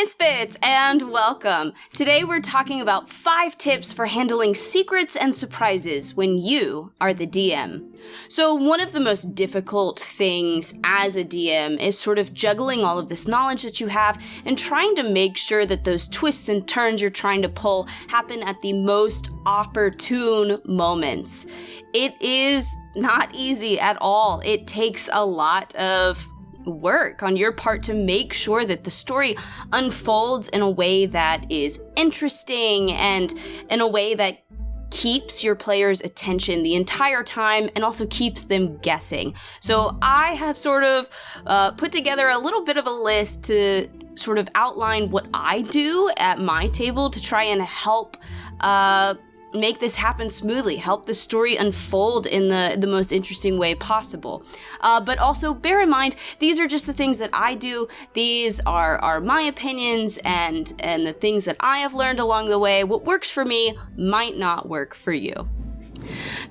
Misfits, and welcome. Today we're talking about 5 tips for handling secrets and surprises when you are the DM. So one of the most difficult things as a DM is sort of juggling all of this knowledge that you have and trying to make sure that those twists and turns you're trying to pull happen at the most opportune moments. It is not easy at all. It takes a lot of work on your part to make sure that the story unfolds in a way that is interesting and in a way that keeps your players' attention the entire time and also keeps them guessing. So I have sort of put together a little bit of a list to sort of outline what I do at my table to try and help make this happen smoothly, help the story unfold in the most interesting way possible. But also bear in mind, these are just the things that I do. These are my opinions and the things that I have learned along the way. What works for me might not work for you.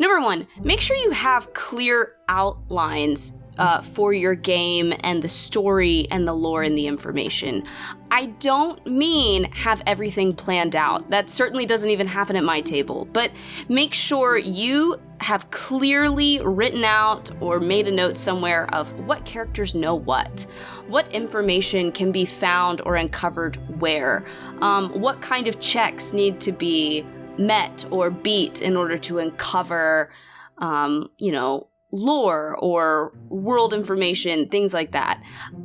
Number 1, make sure you have clear outlines for your game and the story and the lore and the information. I don't mean have everything planned out. That certainly doesn't even happen at my table, but make sure you have clearly written out or made a note somewhere of what characters know what information can be found or uncovered where, what kind of checks need to be met or beat in order to uncover, lore or world information, things like that.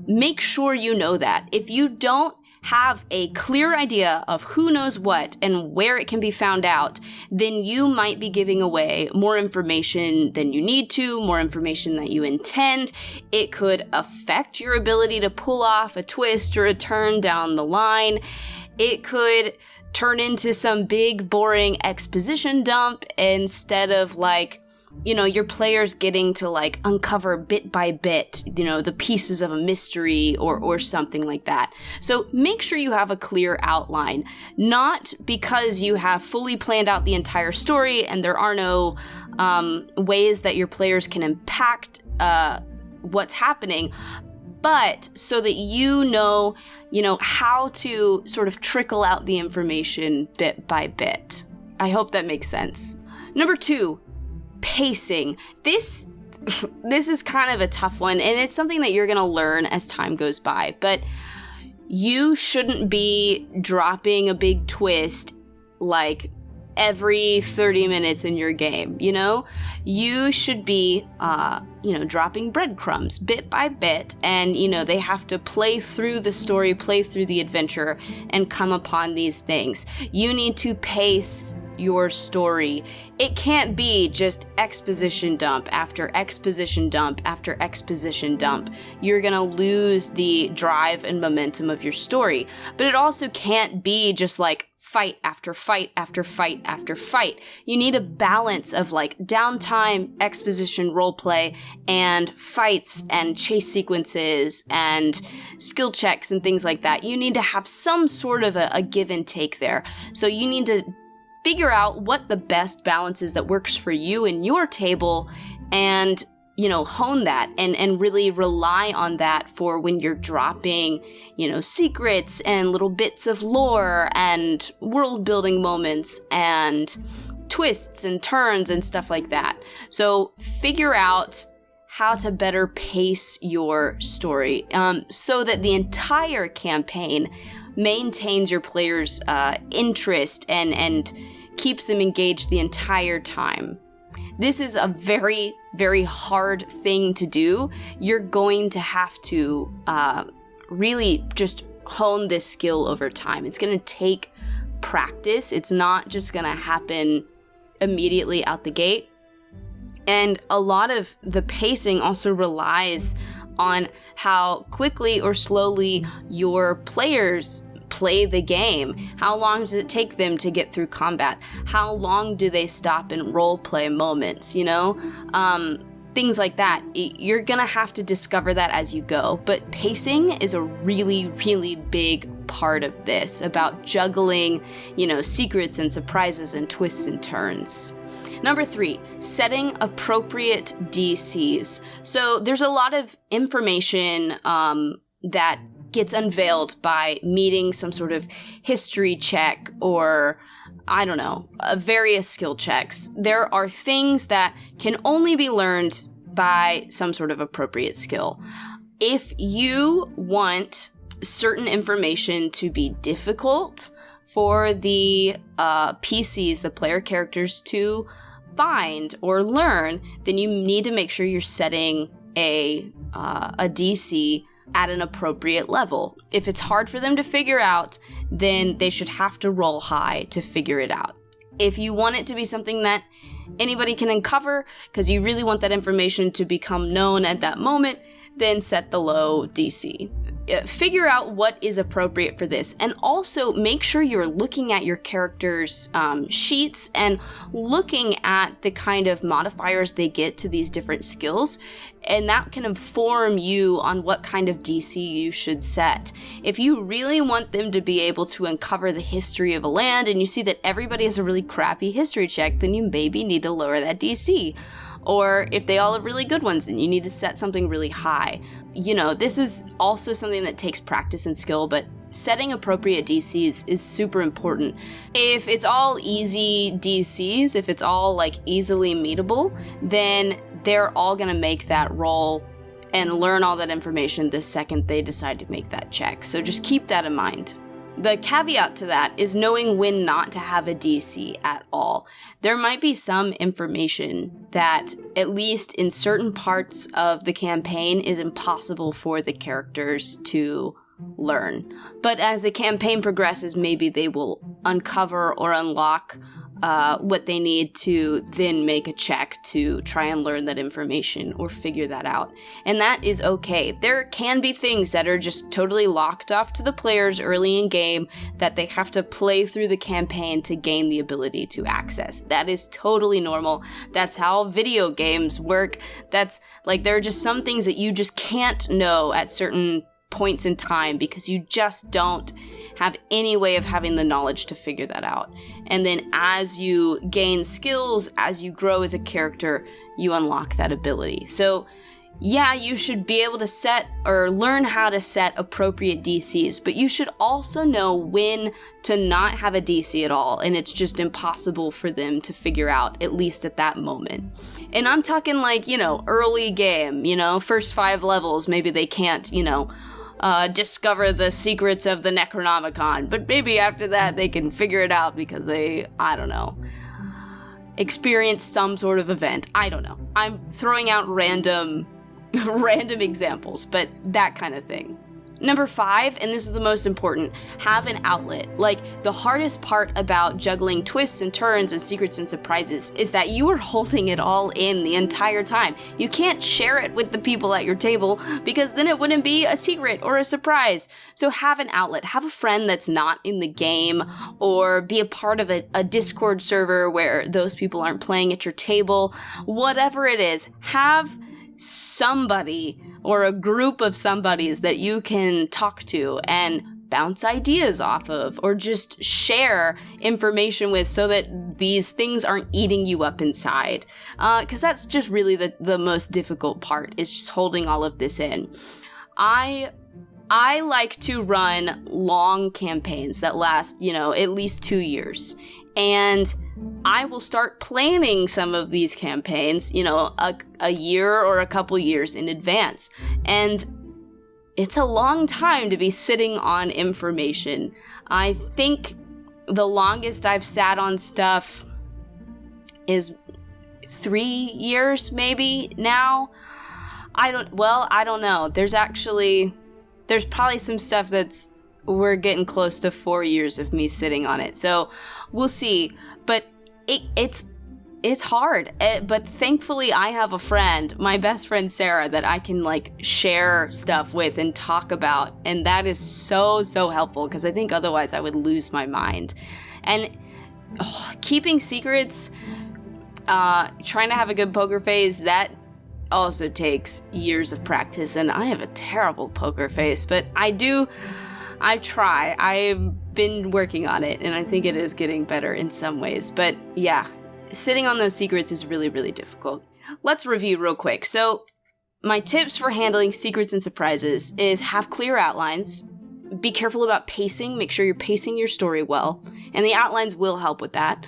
Make sure you know that. If you don't have a clear idea of who knows what and where it can be found out, then you might be giving away more information than you need to, more information that you intend. It could affect your ability to pull off a twist or a turn down the line. It could turn into some big, boring exposition dump instead of your players getting to uncover bit by bit, the pieces of a mystery or something like that. So make sure you have a clear outline, not because you have fully planned out the entire story and there are no ways that your players can impact what's happening, but so that you know how to sort of trickle out the information bit by bit. I hope that makes sense. Number 2, pacing. This is kind of a tough one, and it's something that you're going to learn as time goes by, but you shouldn't be dropping a big twist every 30 minutes in your game, You should be, dropping breadcrumbs bit by bit, and, they have to play through the story, play through the adventure, and come upon these things. You need to pace your story. It can't be just exposition dump after exposition dump after exposition dump. You're gonna lose the drive and momentum of your story. But it also can't be just fight after fight after fight after fight. You need a balance of downtime, exposition, roleplay, and fights and chase sequences and skill checks and things like that. You need to have some sort of a give and take there. So you need to figure out what the best balance is that works for you and your table and, hone that and really rely on that for when you're dropping, secrets and little bits of lore and world building moments and twists and turns and stuff like that. So figure out how to better pace your story so that the entire campaign maintains your players' interest and keeps them engaged the entire time. This is a very, very hard thing to do. You're going to have to really just hone this skill over time. It's going to take practice. It's not just going to happen immediately out the gate. And a lot of the pacing also relies on how quickly or slowly your players play the game. How long does it take them to get through combat? How long do they stop in role play moments, things like that. You're gonna have to discover that as you go, but pacing is a really, really big part of this, about juggling, secrets and surprises and twists and turns. Number 3, setting appropriate DCs. So there's a lot of information that gets unveiled by meeting some sort of history check or, I don't know, various skill checks. There are things that can only be learned by some sort of appropriate skill. If you want certain information to be difficult for the PCs, the player characters, to find or learn, then you need to make sure you're setting a DC at an appropriate level. If it's hard for them to figure out, then they should have to roll high to figure it out. If you want it to be something that anybody can uncover, because you really want that information to become known at that moment, then set the low DC. Figure out what is appropriate for this, and also make sure you're looking at your characters' sheets and looking at the kind of modifiers they get to these different skills, and that can inform you on what kind of DC you should set. If you really want them to be able to uncover the history of a land and you see that everybody has a really crappy history check, then you maybe need to lower that DC. Or if they all have really good ones, then you need to set something really high. You know, this is also something that takes practice and skill, but setting appropriate DCs is super important. If it's all easy DCs, if it's all like easily meetable, then they're all gonna make that roll and learn all that information the second they decide to make that check. So just keep that in mind. The caveat to that is knowing when not to have a DC at all. There might be some information that, at least in certain parts of the campaign, is impossible for the characters to learn. But as the campaign progresses, maybe they will uncover or unlock what they need to then make a check to try and learn that information or figure that out. And that is okay. There can be things that are just totally locked off to the players early in game that they have to play through the campaign to gain the ability to access. That is totally normal. That's how video games work. That's like, there are just some things that you just can't know at certain points in time because you just don't have any way of having the knowledge to figure that out. And then as you gain skills, as you grow as a character, you unlock that ability. So yeah, you should be able to set or learn how to set appropriate DCs, but you should also know when to not have a DC at all, and it's just impossible for them to figure out, at least at that moment. And I'm talking like, you know, early game, you know, first 5 levels, maybe they can't, you know, discover the secrets of the Necronomicon, but maybe after that they can figure it out because they, I don't know, experienced some sort of event. I don't know. I'm throwing out random examples, but that kind of thing. Number 5, and this is the most important, have an outlet. Like, the hardest part about juggling twists and turns and secrets and surprises is that you are holding it all in the entire time. You can't share it with the people at your table because then it wouldn't be a secret or a surprise. So have an outlet. Have a friend that's not in the game, or be a part of a Discord server where those people aren't playing at your table. Whatever it is, have somebody or a group of somebodies that you can talk to and bounce ideas off of, or just share information with, so that these things aren't eating you up inside. Because that's just really the most difficult part, is just holding all of this in. I like to run long campaigns that last, you know, at least 2 years. And I will start planning some of these campaigns, you know, a year or a couple years in advance. And it's a long time to be sitting on information. I think the longest I've sat on stuff is 3 years, maybe now. I don't know. There's probably some stuff we're getting close to 4 years of me sitting on it. So we'll see. But it's hard. But thankfully I have a friend, my best friend Sarah, that I can like share stuff with and talk about. And that is so, so helpful, because I think otherwise I would lose my mind. And keeping secrets, trying to have a good poker face, that also takes years of practice. And I have a terrible poker face, but I try. I've been working on it, and I think it is getting better in some ways. But yeah, sitting on those secrets is really, really difficult. Let's review real quick. So my tips for handling secrets and surprises is have clear outlines, Be careful about pacing. Make sure you're pacing your story well. And the outlines will help with that.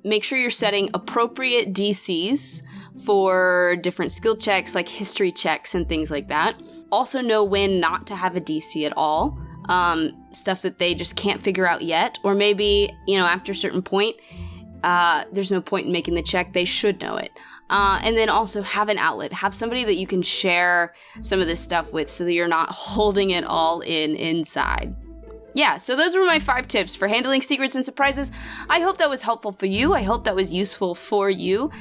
Make sure you're setting appropriate DCs for different skill checks, like history checks and things like that. Also know when not to have a DC at all. Stuff that they just can't figure out yet. Or maybe, after a certain point, there's no point in making the check. They should know it. And then also have an outlet. Have somebody that you can share some of this stuff with so that you're not holding it all inside. Yeah, so those were my 5 tips for handling secrets and surprises. I hope that was helpful for you. I hope that was useful for you.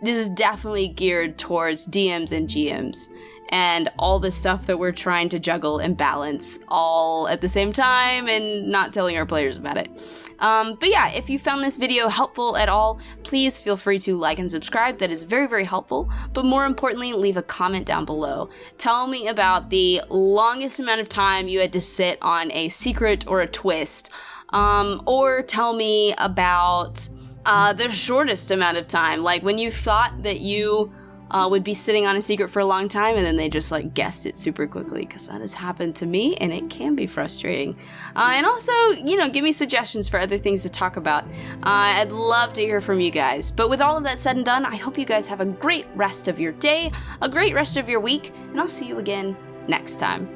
This is definitely geared towards DMs and GMs and all the stuff that we're trying to juggle and balance all at the same time and not telling our players about it. But yeah, if you found this video helpful at all, please feel free to like and subscribe. That is very, very helpful. But more importantly, leave a comment down below. Tell me about the longest amount of time you had to sit on a secret or a twist. Or tell me about the shortest amount of time, like when you thought that you would be sitting on a secret for a long time and then they just guessed it super quickly, because that has happened to me and it can be frustrating. And also, give me suggestions for other things to talk about. I'd love to hear from you guys. But with all of that said and done, I hope you guys have a great rest of your day, a great rest of your week, and I'll see you again next time.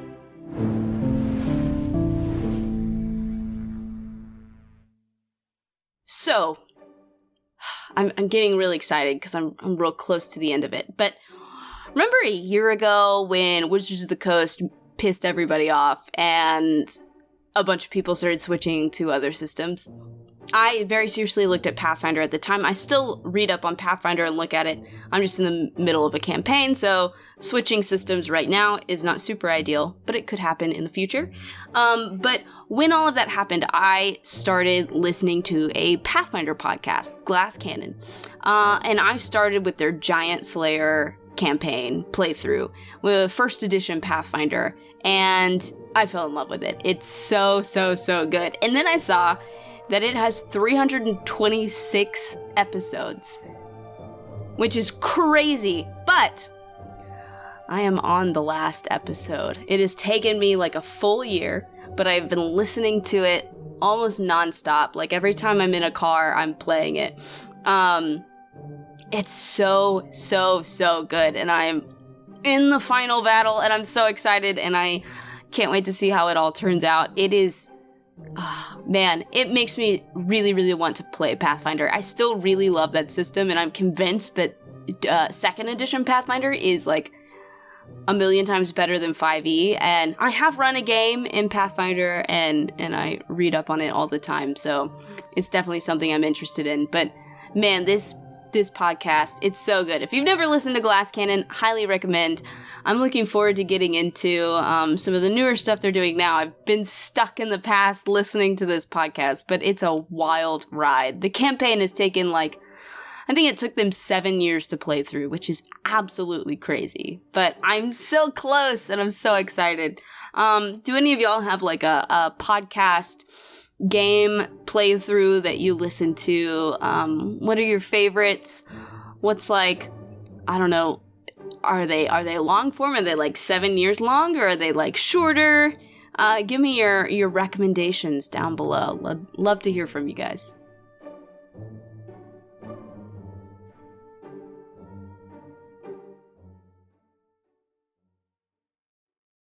So, I'm getting really excited because I'm real close to the end of it. But remember a year ago when Wizards of the Coast pissed everybody off and a bunch of people started switching to other systems? I very seriously looked at Pathfinder at the time. I still read up on Pathfinder and look at it. I'm just in the middle of a campaign, so switching systems right now is not super ideal, but it could happen in the future. But when all of that happened, I started listening to a Pathfinder podcast, Glass Cannon. And I started with their Giant Slayer campaign playthrough with first edition Pathfinder, and I fell in love with it. It's so, so, so good. And then I saw that it has 326 episodes, which is crazy, but I am on the last episode. It has taken me a full year, but I've been listening to it almost nonstop. Every time I'm in a car, I'm playing it. It's so, so, so good, and I'm in the final battle, and I'm so excited, and I can't wait to see how it all turns out. It is... Oh, man, it makes me really, really want to play Pathfinder. I still really love that system, and I'm convinced that second edition Pathfinder is a million times better than 5e, and I have run a game in Pathfinder, and I read up on it all the time, so it's definitely something I'm interested in. But man, this podcast, it's so good. If you've never listened to Glass Cannon, highly recommend. I'm looking forward to getting into some of the newer stuff they're doing now. I've been stuck in the past listening to this podcast, but it's a wild ride. The campaign has taken I think it took them 7 years to play through, which is absolutely crazy. But I'm so close and I'm so excited. Do any of y'all have a podcast game playthrough that you listen to? What are your favorites? What's I don't know, are they long form? Are they 7 years long, or are they shorter? Give me your recommendations down below. Love to hear from you guys.